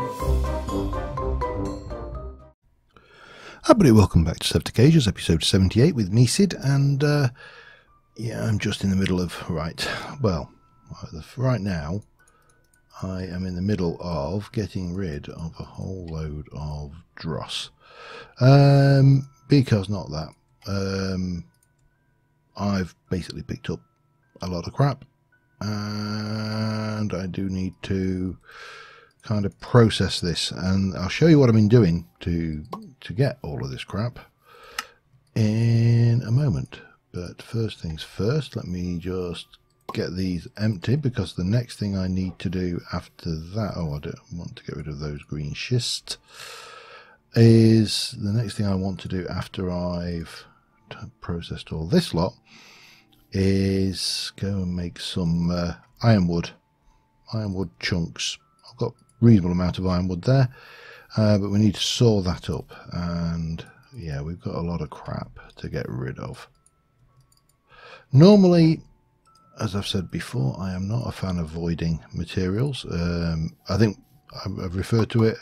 Hi everybody, welcome back to SevTech episode 78 with me, Sid, and yeah, I'm just in the middle of, right now I am in the middle of getting rid of a whole load of dross, because not that, I've basically picked up a lot of crap, and I do need to kind of process this, and I'll show you what I've been doing to get all of this crap in a moment. But first things first, let me just get these empty, because the next thing I need to do after that, oh, I don't want to get rid of those green schists, is the next thing I want to do after I've processed all this lot is go and make some ironwood chunks. I've got reasonable amount of ironwood there, but we need to saw that up, and yeah, we've got a lot of crap to get rid of. Normally, as I've said before, I am not a fan of voiding materials. I think I've referred to it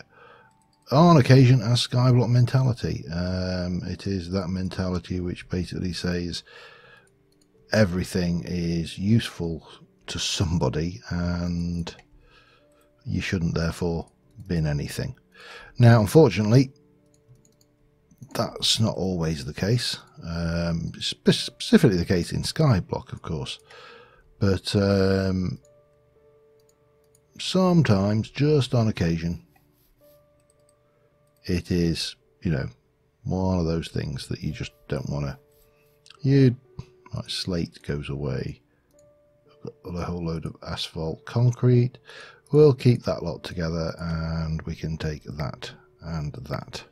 on occasion as skyblock mentality. It is that mentality which basically says everything is useful to somebody and you shouldn't therefore bin anything. Now, unfortunately, that's not always the case. Specifically the case in Skyblock, of course. But sometimes, just on occasion, it is, you know, one of those things that you just don't want to. Like slate goes away. I've got a whole load of asphalt concrete. We'll keep that lot together, and we can take that and that.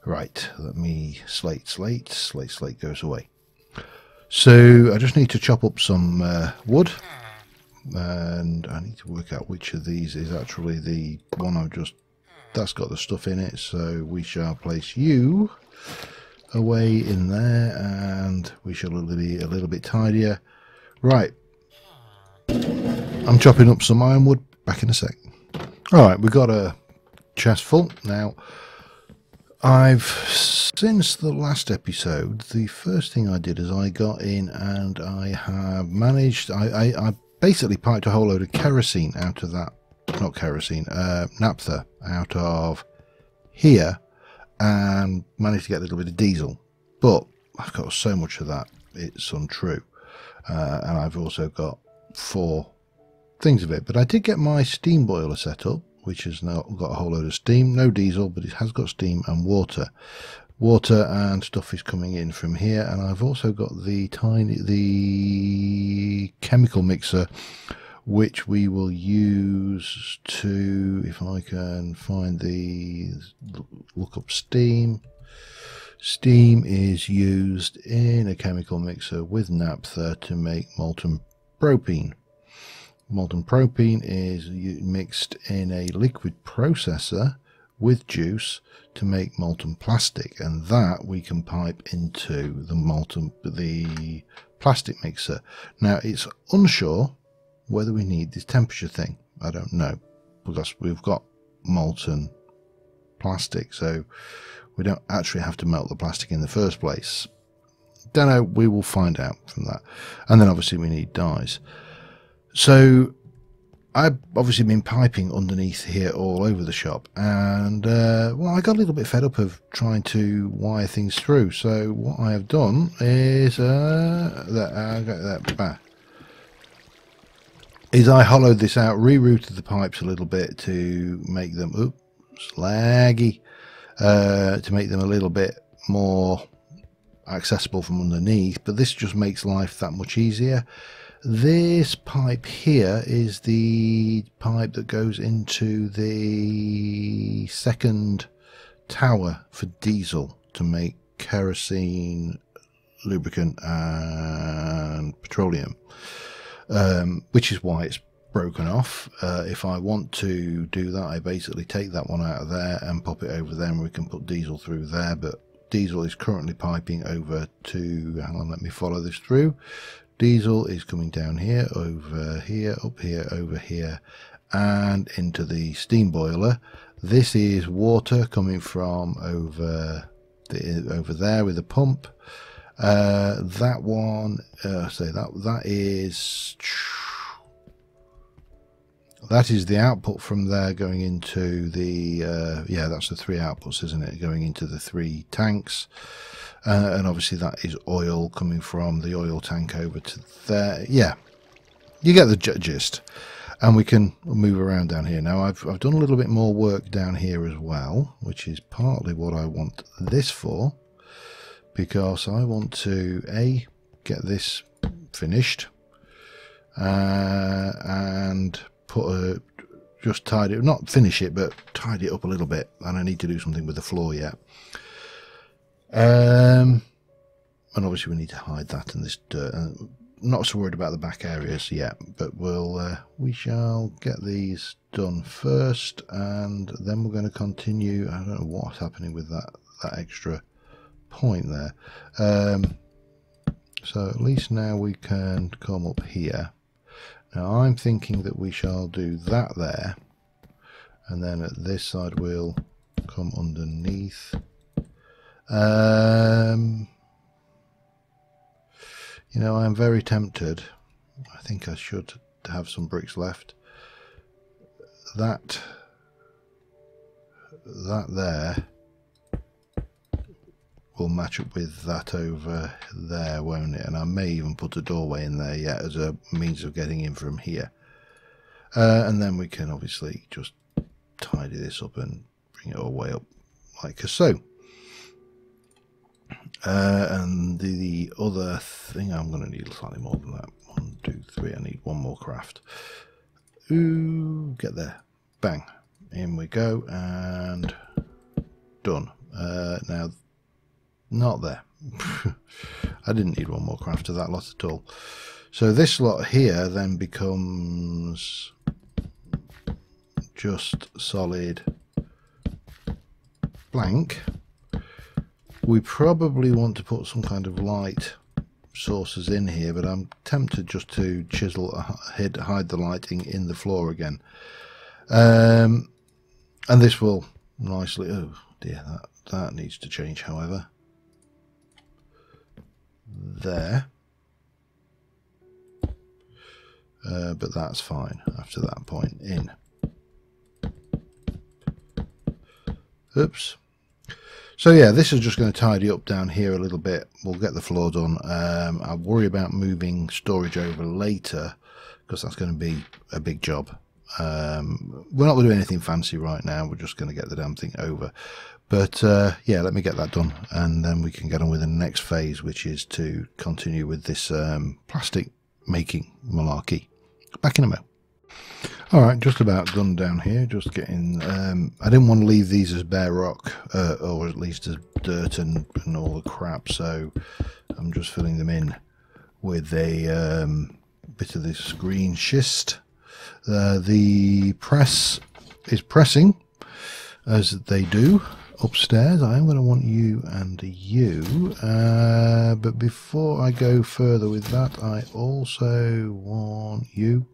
Right, let me slate goes away. So I just need to chop up some wood, and I need to work out which of these is actually the one I've just, that's got the stuff in it, so we shall place you away in there, and we shall be a little bit tidier. Right, I'm chopping up some ironwood. Back in a sec. Alright, we've got a chest full. Now, since the last episode, the first thing I did is I got in and I have managed, I basically piped a whole load of kerosene out of that, not kerosene, naphtha out of here, and managed to get a little bit of diesel. But I've got so much of that, it's untrue. And I've also got 4 things of it, but I did get my steam boiler set up, which has now got a whole load of steam, no diesel, but it has got steam and water and stuff is coming in from here. And I've also got the chemical mixer, which we will use to, if I can find look up steam is used in a chemical mixer with naphtha to make molten propene. Molten propene is mixed in a liquid processor with juice to make molten plastic, and that we can pipe into the plastic mixer. Now, it's unsure whether we need this temperature thing. I don't know, because we've got molten plastic, so we don't actually have to melt the plastic in the first place. Don't know, we will find out from that. And then obviously we need dyes. So I've obviously been piping underneath here all over the shop, and well, I got a little bit fed up of trying to wire things through. So what I have done is I hollowed this out, rerouted the pipes a little bit to make them laggy, to make them a little bit more accessible from underneath. But this just makes life that much easier. This pipe here is the pipe that goes into the second tower for diesel to make kerosene, lubricant and petroleum, which is why it's broken off. If I want to do that, I basically take that one out of there and pop it over there, and we can put diesel through there. But diesel is currently piping over to, hang on, let me follow this through. Diesel is coming down here, over here, up here, over here, and into the steam boiler. This is water coming from over there with the pump. That one, that is the output from there going into the yeah, that's the 3 outputs, isn't it, going into the 3 tanks. And obviously that is oil coming from the oil tank over to there. Yeah, you get the gist. And we can move around down here. Now I've done a little bit more work down here as well, which is partly what I want this for, because I want to get this finished and put just tidy it, not finish it, but tidy it up a little bit. And I need to do something with the floor yet. And obviously we need to hide that and this dirt. Not so worried about the back areas yet, but we shall get these done first, and then we're going to continue. I don't know what's happening with that extra point there. So at least now we can come up here. Now I'm thinking that we shall do that there, and then at this side we'll come underneath. You know, I'm very tempted. I think I should have some bricks left. That there will match up with that over there, won't it? And I may even put a doorway in there yet as a means of getting in from here. And then we can obviously just tidy this up and bring it all the way up like so. And the other thing, I'm going to need slightly more than that. 1, 2, 3. I need one more craft. Ooh, get there. Bang. In we go. And done. Now, not there. I didn't need one more craft of that lot at all. So this lot here then becomes just solid blank. We probably want to put some kind of light sources in here, but I'm tempted just to chisel, hide the lighting in the floor again. And this will nicely, oh dear, that needs to change, however. There. But that's fine after that point in. Oops. So yeah, this is just going to tidy up down here a little bit. We'll get the floor done. I'll worry about moving storage over later, because that's going to be a big job. We're not going to do anything fancy right now. We're just going to get the damn thing over. But yeah, let me get that done, and then we can get on with the next phase, which is to continue with this plastic making malarkey. Back in a moment. Alright, just about done down here, just getting, I didn't want to leave these as bare rock, or at least as dirt and all the crap, so I'm just filling them in with a bit of this green schist. The press is pressing, as they do, upstairs. I am going to want you and you, but before I go further with that, I also want you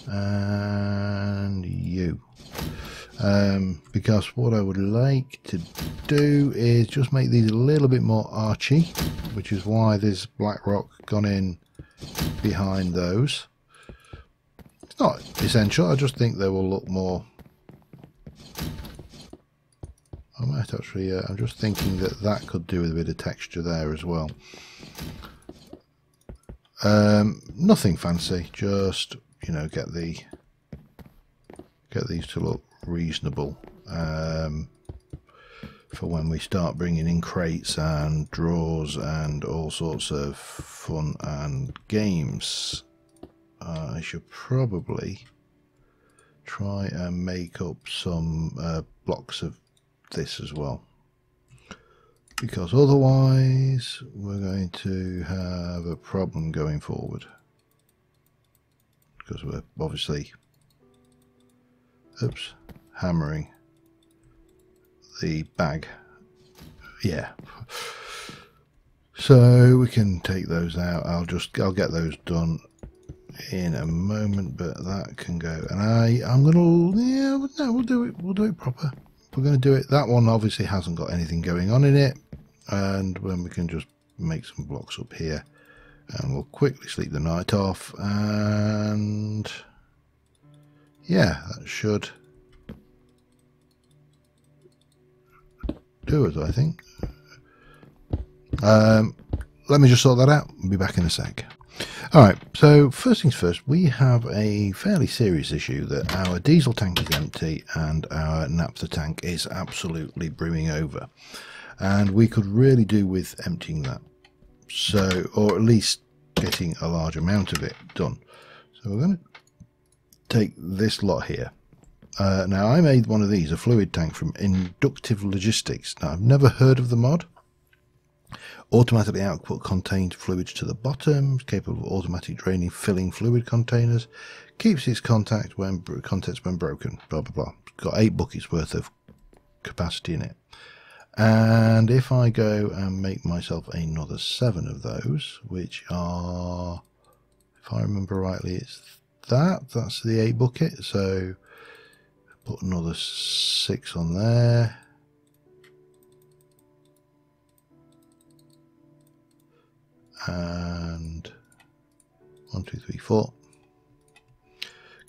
and you, because what I would like to do is just make these a little bit more archy, which is why this black rock gone in behind those. It's not essential, I just think they will look more. I might actually, I'm just thinking that that could do with a bit of texture there as well. Nothing fancy, just, you know, get these to look reasonable for when we start bringing in crates and drawers and all sorts of fun and games. I should probably try and make up some blocks of this as well, because otherwise we're going to have a problem going forward, because we're obviously hammering the bag. Yeah, so we can take those out. I'll get those done in a moment, but that can go. And I'm gonna, yeah, no, we'll do it proper. We're going to do it. That one obviously hasn't got anything going on in it, and then we can just make some blocks up here, and we'll quickly sleep the night off. And yeah, that should do it, I think. Let me just sort that out. I'll be back in a sec. Alright, so first things first, we have a fairly serious issue that our diesel tank is empty and our naphtha tank is absolutely brimming over. And we could really do with emptying that. So, or at least getting a large amount of it done. So we're going to take this lot here. Now I made one of these, a fluid tank from Inductive Logistics. Now I've never heard of the mod. Automatically output contained fluids to the bottom, capable of automatic draining, filling fluid containers, keeps its contents when broken, blah blah blah. It's got 8 buckets worth of capacity in it. And if I go and make myself another 7 of those, which are, if I remember rightly, that's the 8 bucket, so put another 6 on there. And 1, 2, 3, 4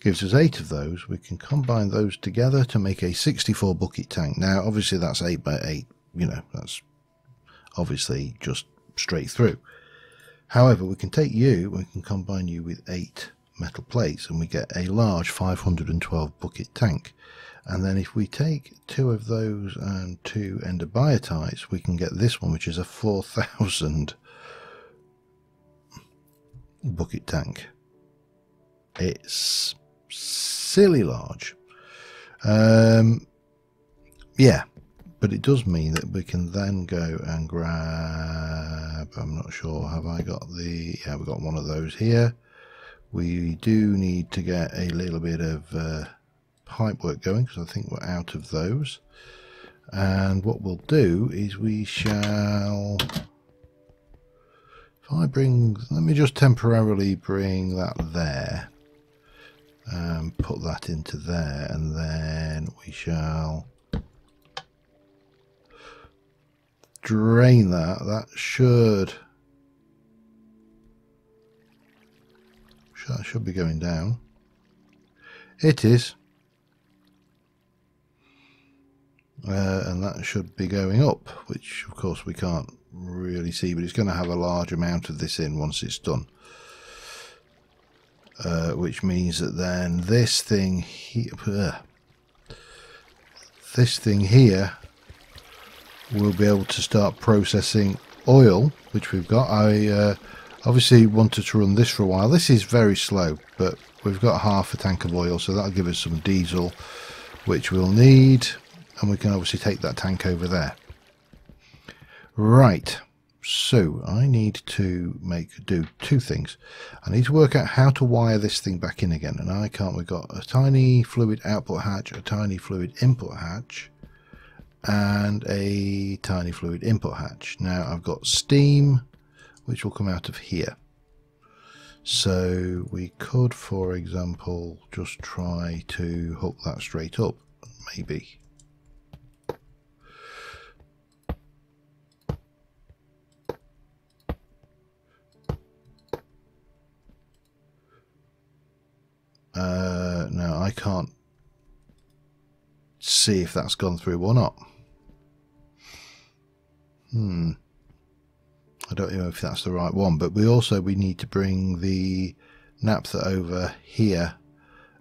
gives us 8 of those. We can combine those together to make a 64 bucket tank. Now obviously that's 8 by 8, you know, that's obviously just straight through. However, we can take you, we can combine you with 8 metal plates and we get a large 512 bucket tank. And then if we take 2 of those and 2 endobiatites, we can get this one, which is a 4000 bucket tank. It's silly large. Yeah, but it does mean that we can then go and grab, I'm not sure, have I got the, yeah, we've got one of those here. We do need to get a little bit of pipe work going because I think we're out of those. And what we'll do is we shall, if I bring, let me just temporarily bring that there and put that into there, and then we shall drain that. That should be going down. It is. And that should be going up, which of course we can't really see, but it's going to have a large amount of this in once it's done, which means that then this thing here will be able to start processing oil, which we've got. I obviously wanted to run this for a while. This is very slow, but we've got half a tank of oil, so that'll give us some diesel, which we'll need, and we can obviously take that tank over there. Right, so I need to do 2 things. I need to work out how to wire this thing back in again, and I can't. We've got a tiny fluid output hatch, a tiny fluid input hatch, and a tiny fluid input hatch. Now I've got steam, which will come out of here. So we could, for example, just try to hook that straight up, maybe. Now I can't see if that's gone through or not. I don't know if that's the right one, but we need to bring the naphtha over here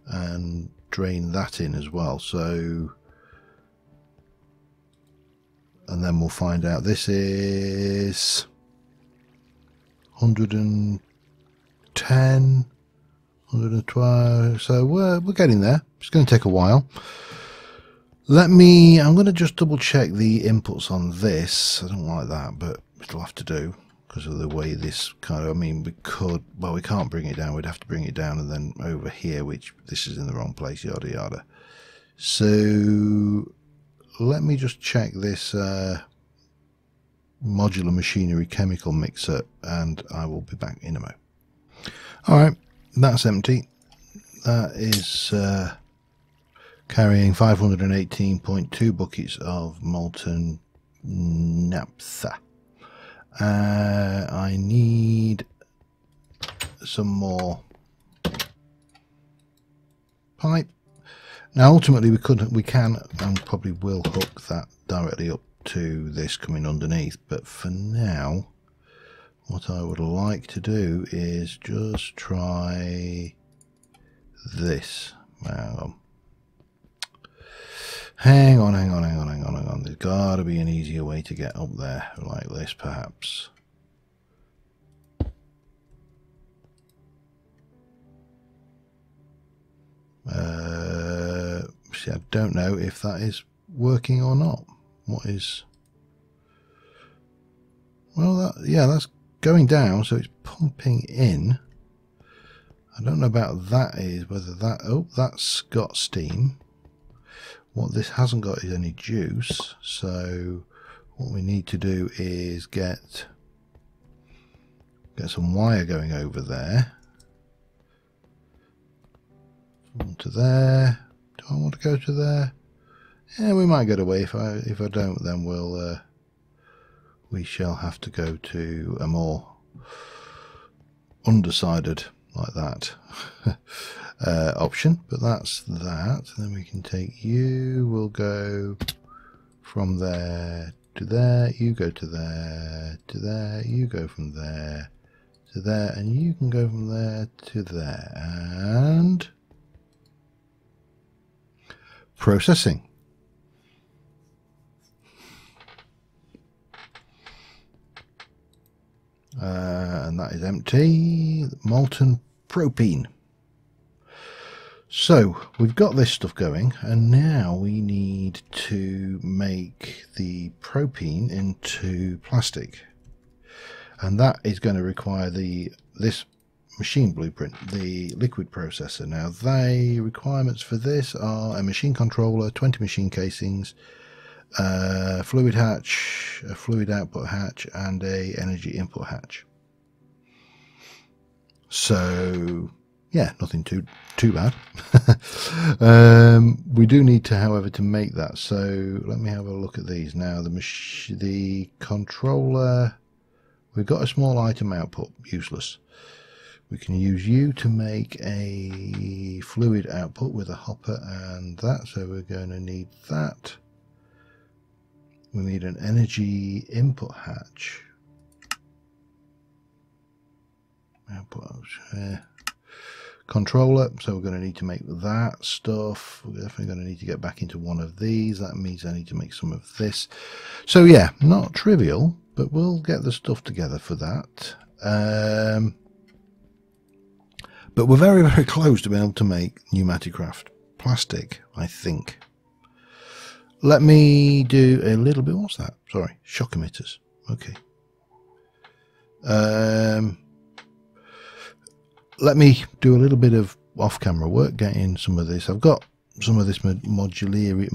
and drain that in as well. So, and then we'll find out. This is 110, 112, so we're getting there. It's going to take a while. I'm going to just double check the inputs on this. I don't like that, but it'll have to do because of the way this kind of, I mean, we can't bring it down. We'd have to bring it down and then over here, which this is in the wrong place, yada yada. So let me just check this modular machinery chemical mixer, and I will be back in a moment. All right, That's empty. That is carrying 518.2 buckets of molten naphtha. I need some more pipe. Now ultimately we can and probably will hook that directly up to this coming underneath, but for now what I would like to do is just try this. Hang on. There's got to be an easier way to get up there, like this perhaps. See, I don't know if that is working or not. What is... Well, yeah, that's going down, so it's pumping in. I don't know about that is whether that... Oh, that's got steam. What this hasn't got is any juice, so what we need to do is get some wire going over there. To there. Do I want to go to there? Yeah, we might get away. If I don't, then we shall have to go to a more undecided like that option. But that's that. And then we can take you. We'll go from there to there. You go to there to there. You go from there to there, and you can go from there to there. And processing. And that is empty. Molten propene. So we've got this stuff going, and now we need to make the propene into plastic, and that is going to require this machine blueprint, the liquid processor. Now the requirements for this are a machine controller, 20 machine casings, a fluid hatch, a fluid output hatch, and a energy input hatch. So yeah, nothing too bad. We do need to, however, to make that. So let me have a look at these now. The controller, we've got a small item output, useless. We can use you to make a fluid output with a hopper and that, so we're going to need that. We need an energy input hatch. Controller, so we're going to need to make that stuff. We're definitely going to need to get back into one of these. That means I need to make some of this. So yeah, not trivial, but we'll get the stuff together for that. But we're very, very close to being able to make Pneumaticraft plastic, I think. Let me do a little bit. What's that? Sorry, shock emitters. Okay. Let me do a little bit of off-camera work, getting some of this. I've got some of this modularium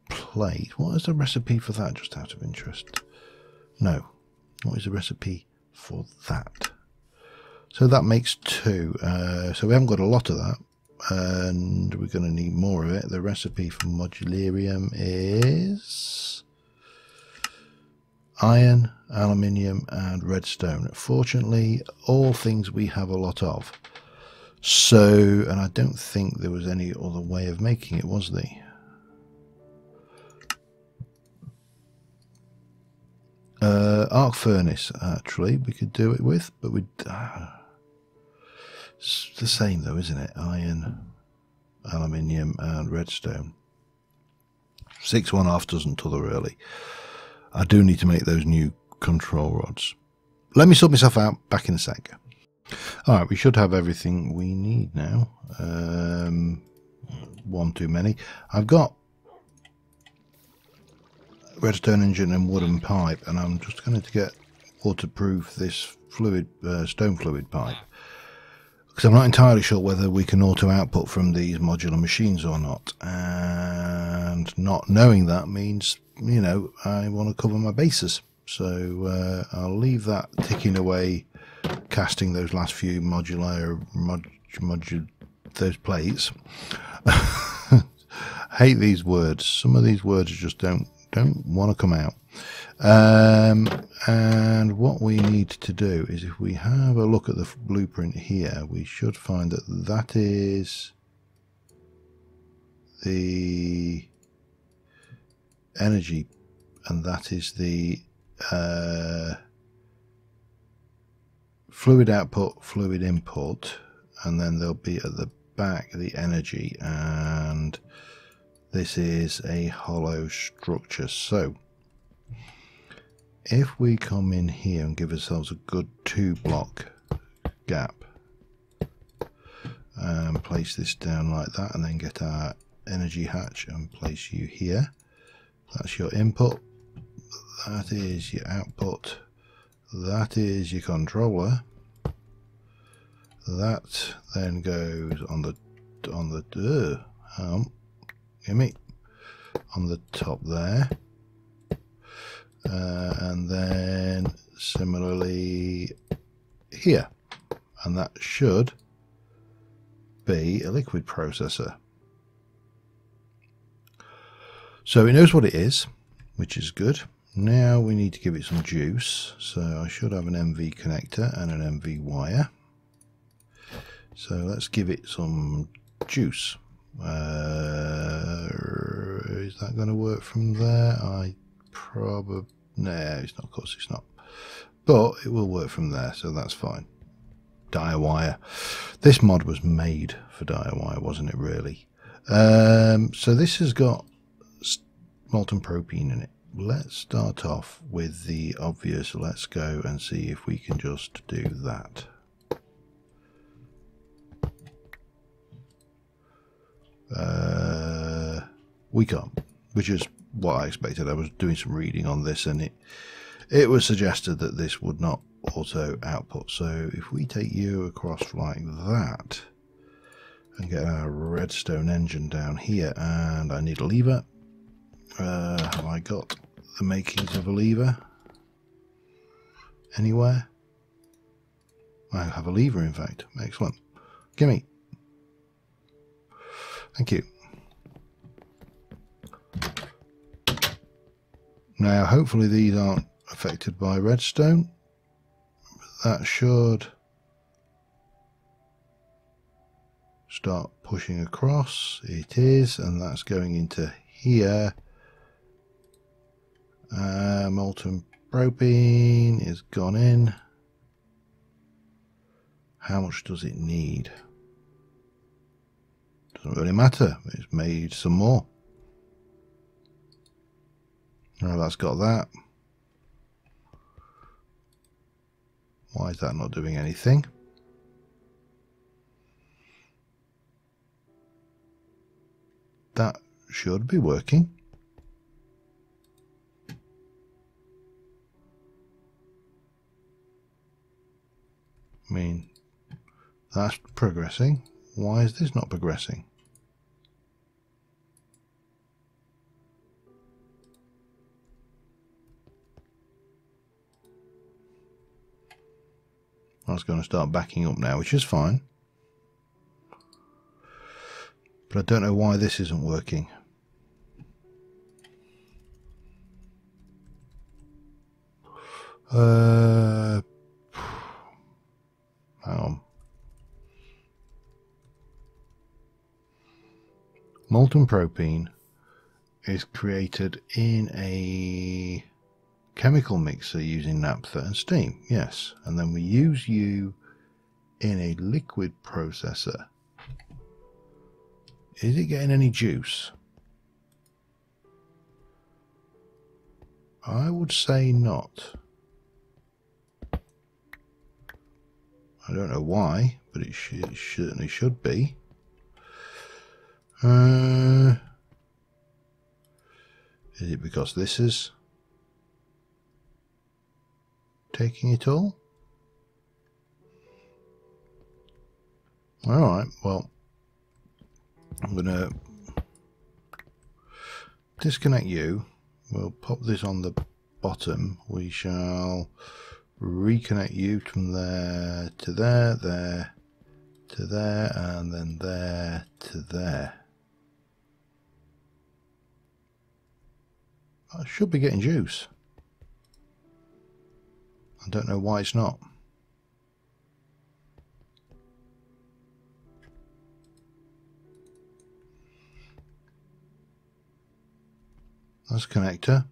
plate. What is the recipe for that, just out of interest? No. What is the recipe for that? So that makes 2. So we haven't got a lot of that, and we're going to need more of it. The recipe for modularium is iron, aluminium, and redstone. Fortunately, all things we have a lot of. So, and I don't think there was any other way of making it, was there? Arc furnace, actually, we could do it with, but we'd... it's the same though, isn't it? Iron, aluminium, and redstone. 6 1/2 dozen t'other, really. I do need to make those new control rods. Let me sort myself out, back in a sec. Alright, we should have everything we need now. One too many. I've got redstone engine and wooden pipe, and I'm just going to get waterproof this fluid, stone fluid pipe, because I'm not entirely sure whether we can auto output from these modular machines or not, and not knowing that means, you know, I want to cover my bases. So I'll leave that ticking away casting those last few those plates. Hate these words. Some of these words just don't want to come out. And what we need to do is, if we have a look at the blueprint here, we should find that that is the energy, and that is the fluid output, fluid input, and then there'll be at the back the energy, and this is a hollow structure. So if we come in here and give ourselves a good 2-block gap and place this down like that, and then get our energy hatch and place you here, that's your input, that is your output, that is your controller, that then goes on the top there, and then similarly here, and that should be a liquid processor. So it knows what it is, which is good. Now we need to give it some juice, so I should have an MV connector and an MV wire. So let's give it some juice. Is that going to work from there? No, it's not. Of course it's not, but it will work from there, so that's fine. Dire wire. This mod was made for dire wire, wasn't it, really? So this has got molten propene in it. Let's start off with the obvious. Let's go and see if we can just do that. We can't, which is what I expected. I was doing some reading on this, and it was suggested that this would not auto output. So if we take you across like that and get our redstone engine down here, and I need a lever. Have I got the makings of a lever anywhere? I have a lever, in fact. Excellent. Gimme. Thank you. Now hopefully these aren't affected by redstone. That should start pushing across. It is, and that's going into here. Molten propene is gone in. How much does it need? Doesn't really matter. It's made some more. Now that's got that. Why is that not doing anything? That should be working. I mean, that's progressing. Why is this not progressing? I was going to start backing up now, which is fine. But I don't know why this isn't working. Hang on. Molten propene is created in a chemical mixer using naphtha and steam, yes, and then we use you in a liquid processor. Is it getting any juice? I would say not. I don't know why, but it certainly should be. Is it because this is taking it all? Alright, well, I'm going to disconnect you. We'll pop this on the bottom. We shall reconnect you from there to there, there to there, and then there to there. I should be getting juice. I don't know why it's not. That's a connector.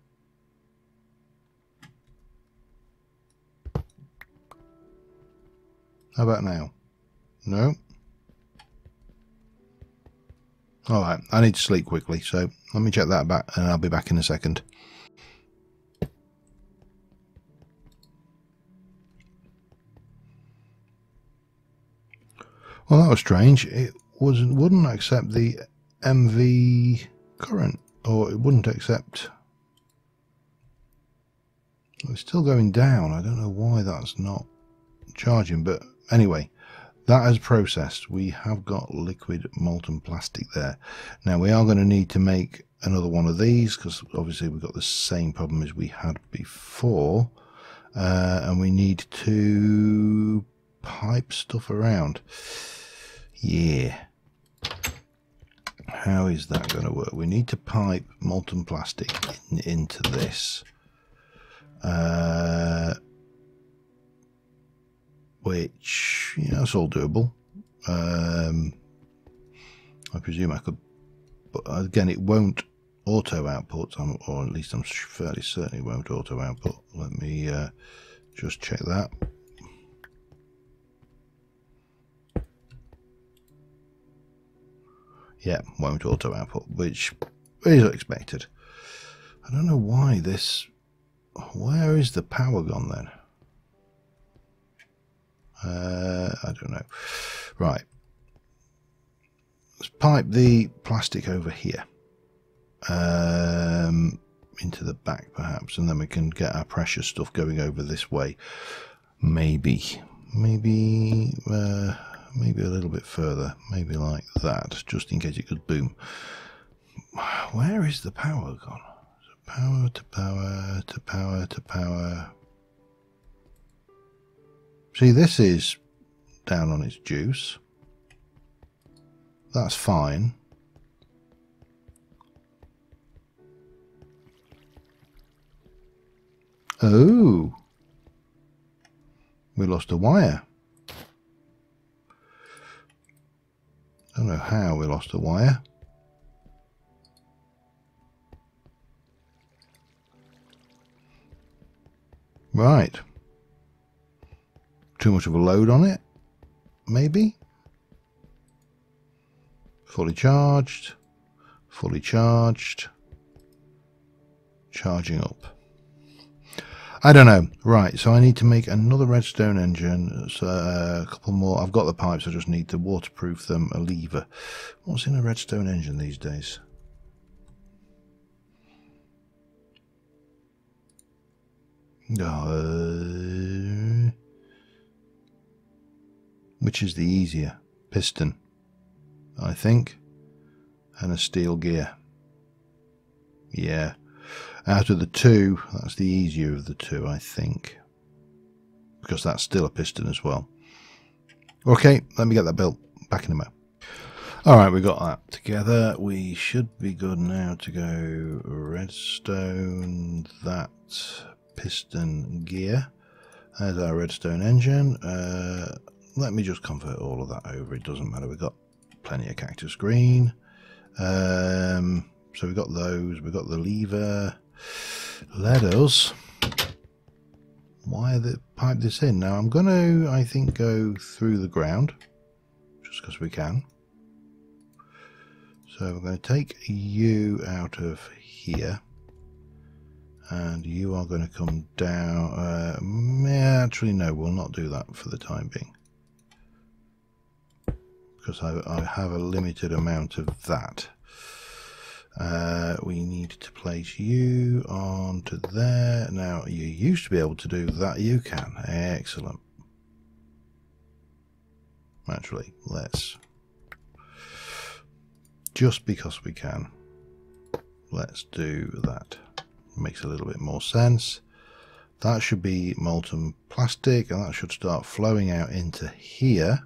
How about now? No. Alright, I need to sleep quickly, so let me check that back and I'll be back in a second. Well, that was strange. It wouldn't accept the MV current, or it wouldn't accept. It's still going down. I don't know why that's not charging, but anyway, that has processed. We have got liquid molten plastic there. Now we are going to need to make another one of these because obviously we've got the same problem as we had before, and we need to pipe stuff around. Yeah. How is that going to work? We need to pipe molten plastic into this. Which, yeah, that's all doable. I presume I could, but again, it won't auto output, or at least I'm fairly certain it won't auto output. Let me just check that. Yeah, won't auto output, which is expected. I don't know why this. Where is the power gone then? I don't know. Right. Let's pipe the plastic over here. Into the back perhaps, and then we can get our precious stuff going over this way. Maybe a little bit further, maybe like that, just in case it could boom. Where is the power gone? Power to power to power to power. See, this is down on its juice. That's fine. Oh, we lost a wire. Don't know how we lost a wire. Right. Too much of a load on it, maybe. Fully charged. Fully charged. Charging up. I don't know. Right, so I need to make another redstone engine. So a couple more. I've got the pipes, I just need to waterproof them, a lever. What's in a redstone engine these days? Which is the easier? Piston, I think, and a steel gear. Yeah. Out of the two, that's the easier of the two, I think. Because that's still a piston as well. Okay, let me get that built. Back in a moment. Alright, we got that together. We should be good now to go redstone, that piston gear. There's our redstone engine. Let me just convert all of that over. It doesn't matter. We've got plenty of cactus green. So we've got those. We've got the lever. Let us pipe this in. Now I'm going to, I think, go through the ground just because we can. So we're going to take you out of here, and you are going to come down. Actually, no, we'll not do that for the time being, because I have a limited amount of that. We need to place you onto there. Now, you used to be able to do that. You can. Excellent. Actually, let's, just because we can, let's do that. Makes a little bit more sense. That should be molten plastic, and that should start flowing out into here.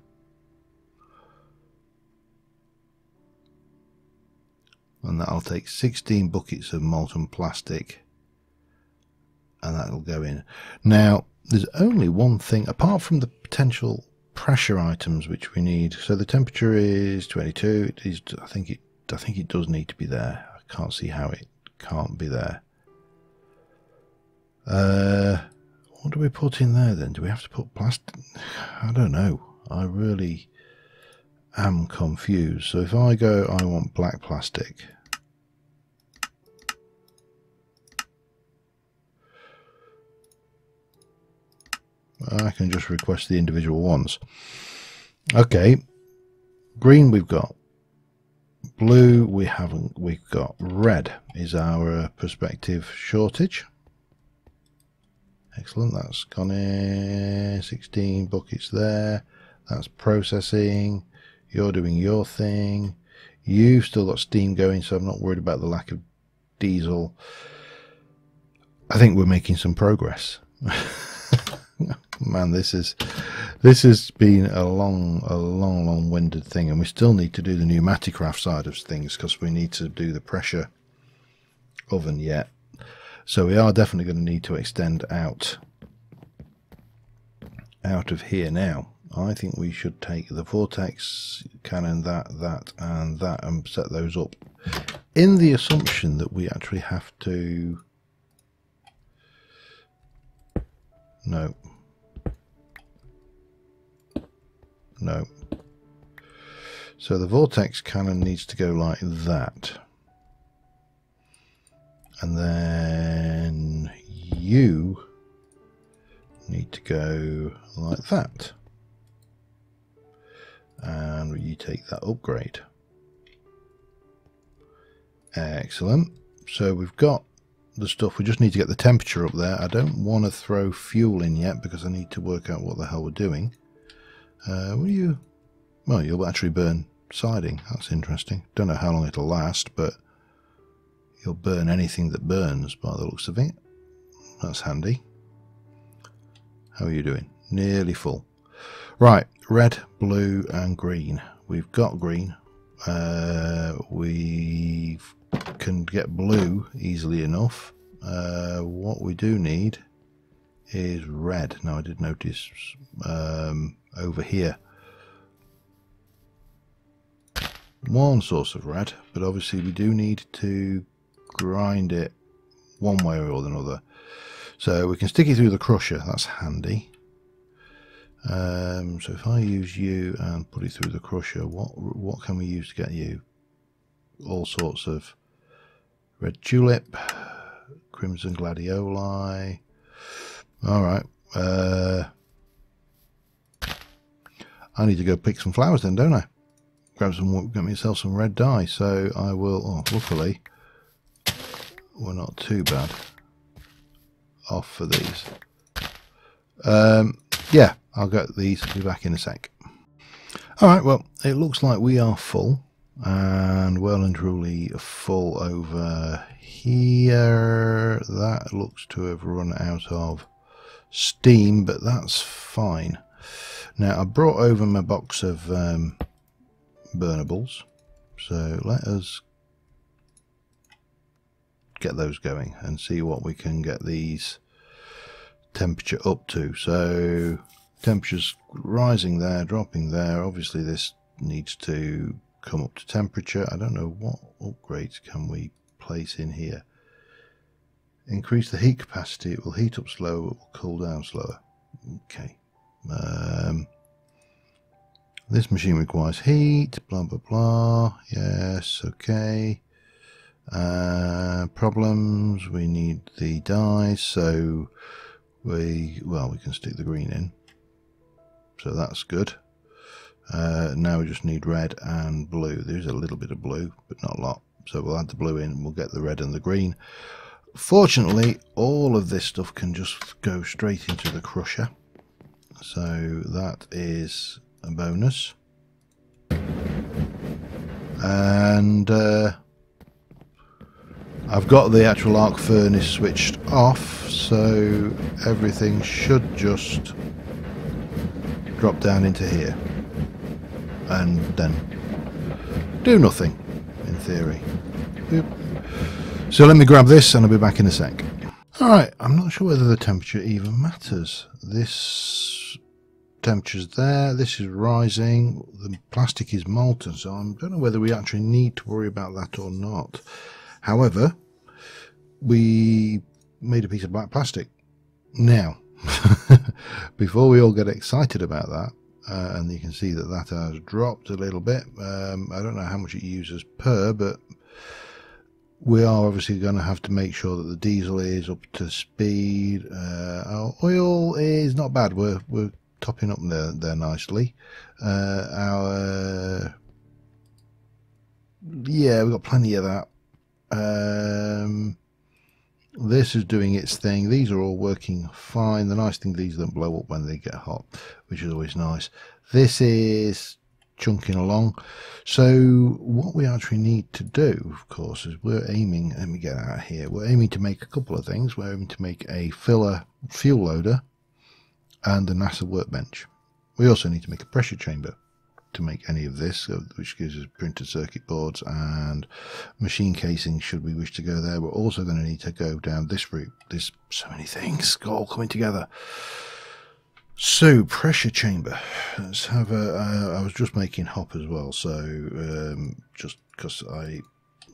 And that'll take 16 buckets of molten plastic, and that'll go in. Now, there's only one thing, apart from the potential pressure items which we need. So the temperature is 22. It is, I think it does need to be there. I can't see how it can't be there. What do we put in there then? Do we have to put plastic? I don't know. I really am confused. So if I go, I want black plastic. I can just request the individual ones. Okay. Green we've got. Blue we haven't. We've got red is our perspective shortage. Excellent, that's gone in. 16 buckets there. That's processing. You're doing your thing. You've still got steam going, so I'm not worried about the lack of diesel. I think we're making some progress. Man, this has been a long-winded thing, and we still need to do the pneumatic side of things because we need to do the pressure oven yet. So we are definitely going to need to extend out of here now. I think we should take the vortex cannon, that, and that, and set those up in the assumption that we actually have to... No. No. So the vortex cannon needs to go like that. And then you need to go like that. And you take that upgrade. Excellent. So we've got the stuff. We just need to get the temperature up there. I don't want to throw fuel in yet because I need to work out what the hell we're doing. Will you? Well, you'll actually burn siding. That's interesting. Don't know how long it'll last, but you'll burn anything that burns by the looks of it. That's handy. How are you doing? Nearly full. Right, red, blue and green. We've got green. We can get blue easily enough. What we do need is red. Now I did notice over here one source of red, but obviously we do need to grind it one way or another. So we can stick it through the crusher, that's handy. So if I use you and put it through the crusher, what can we use to get you? All sorts of red tulip, crimson gladioli. Alright, I need to go pick some flowers then, don't I? Get myself some red dye. So I will, oh, luckily we're not too bad off for these. Yeah, I'll get these, be back in a sec. Alright, well, it looks like we are full, and well and truly full over here. That looks to have run out of steam, but that's fine. Now, I brought over my box of burnables, so let us get those going and see what we can get these temperature up to. So temperature's rising there, dropping there. Obviously this needs to come up to temperature. I don't know what upgrades can we place in here. Increase the heat capacity. It will heat up slower, it will cool down slower. Okay. This machine requires heat, blah blah blah. Yes, okay. Problems, we need the dyes, so we can stick the green in, so that's good. Now we just need red and blue. There's a little bit of blue, but not a lot, so we'll add the blue in and we'll get the red and the green. Fortunately, all of this stuff can just go straight into the crusher, so that is a bonus. I've got the actual arc furnace switched off, so everything should just drop down into here and then do nothing in theory. Boop. So let me grab this and I'll be back in a sec. Alright, I'm not sure whether the temperature even matters. This temperature's there, this is rising, the plastic is molten, so I don't know whether we actually need to worry about that or not. However, we made a piece of black plastic. Now, before we all get excited about that, and you can see that that has dropped a little bit. I don't know how much it uses per, but we are obviously going to have to make sure that the diesel is up to speed. Our oil is not bad. We're topping up there nicely. Yeah, we've got plenty of that. This is doing its thing. These are all working fine. The nice thing, these don't blow up when they get hot, which is always nice. This is chunking along. So what we actually need to do, of course, is we're aiming, let me get out of here, we're aiming to make a couple of things. We're aiming to make a filler fuel loader and a NASA workbench. We also need to make a pressure chamber to make any of this, which gives us printed circuit boards and machine casing should we wish to go there. We're also going to need to go down this route. There's so many things all coming together. So pressure chamber, let's have a I was just making hop as well, so just because I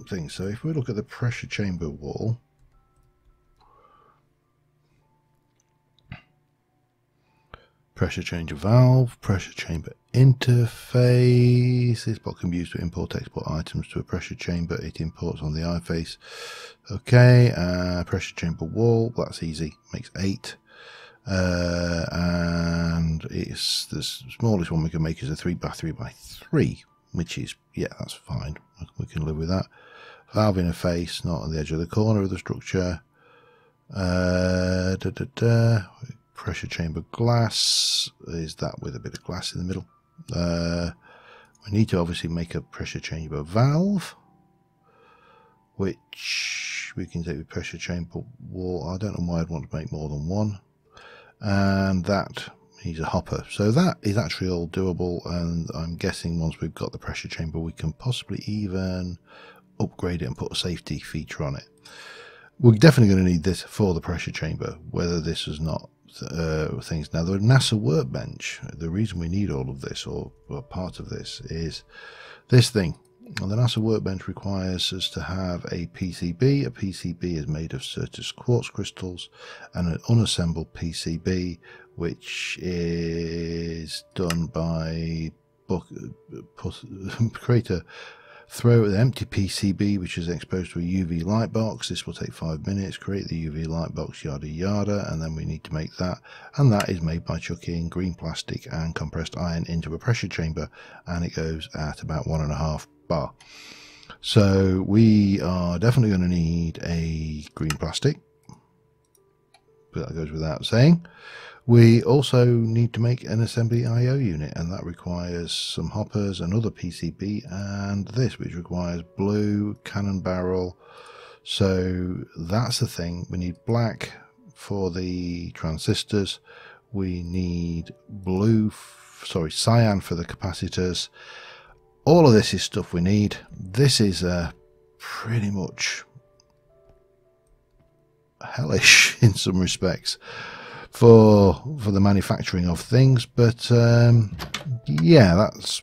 think so. If we look at the pressure chamber wall, pressure changer valve, pressure chamber interface. This block can be used to import export items to a pressure chamber. It imports on the I-face. Okay, pressure chamber wall, that's easy, makes 8. And it's the smallest one we can make is a 3x3x3, which is, yeah, that's fine. We can live with that. Valve interface, not on the edge of the corner of the structure. Pressure chamber glass, is that with a bit of glass in the middle. We need to obviously make a pressure chamber valve, which we can take with pressure chamber wall. I don't know why I'd want to make more than one. And that needs a hopper. So that is actually all doable, and I'm guessing once we've got the pressure chamber we can possibly even upgrade it and put a safety feature on it. We're definitely going to need this for the pressure chamber, whether this is not things. Now the NASA workbench, the reason we need all of this, or part of this, is this thing. Well, the NASA workbench requires us to have a PCB. A PCB is made of Certus quartz crystals, and an unassembled PCB, which is done by throw the empty PCB, which is exposed to a UV light box. This will take 5 minutes. Create the UV light box, yada yada, and then we need to make that, and that is made by chucking green plastic and compressed iron into a pressure chamber, and it goes at about 1.5 bar. So we are definitely going to need a green plastic, but that goes without saying. We also need to make an assembly I/O unit, and that requires some hoppers, another PCB, and this, which requires blue cannon barrel. So that's the thing. We need black for the transistors. We need cyan for the capacitors. All of this is stuff we need. This is pretty much hellish in some respects for the manufacturing of things, but yeah, it's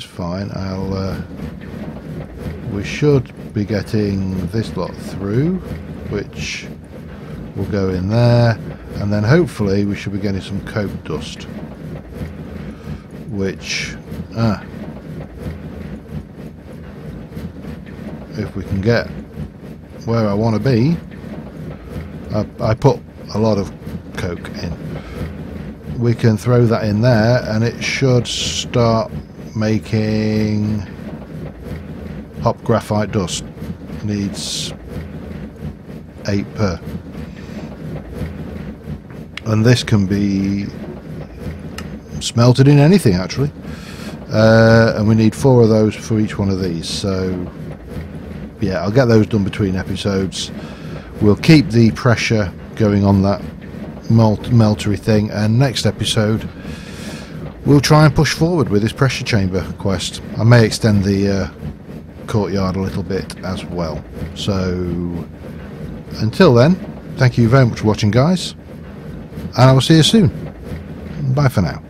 fine. We should be getting this lot through, which will go in there, and then hopefully we should be getting some coke dust, which if we can get where I want to be, I put a lot of coke in. We can throw that in there and it should start making hop graphite dust. Needs 8 per, and this can be smelted in anything actually, and we need 4 of those for each one of these. So yeah, I'll get those done between episodes. We'll keep the pressure going on that meltery thing, and next episode we'll try and push forward with this pressure chamber quest. I may extend the courtyard a little bit as well. So until then, thank you very much for watching, guys, and I will see you soon. Bye for now.